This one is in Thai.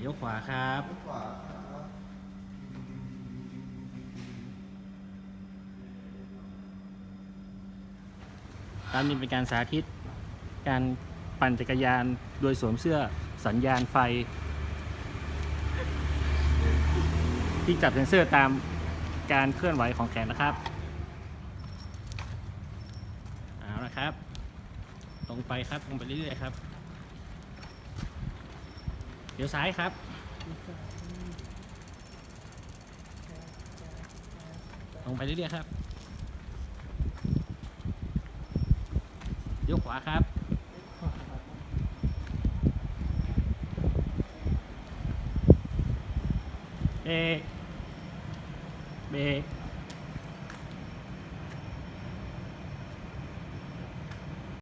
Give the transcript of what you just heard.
เลี้ยวขวาครับ ขวาครับ ตามนี้เป็นการสาธิตการปั่นจักรยานโดยสวมเสื้อสัญญาณไฟ ที่จับเซ็นเซอร์ตามการเคลื่อนไหวของแขนนะครับเอาละครับตรงไปครับตรงไปเรื่อยๆครับเดี๋ยวซ้ายครับตรงไปเรื่อยๆครับเลี้ยวขวาครับเบรก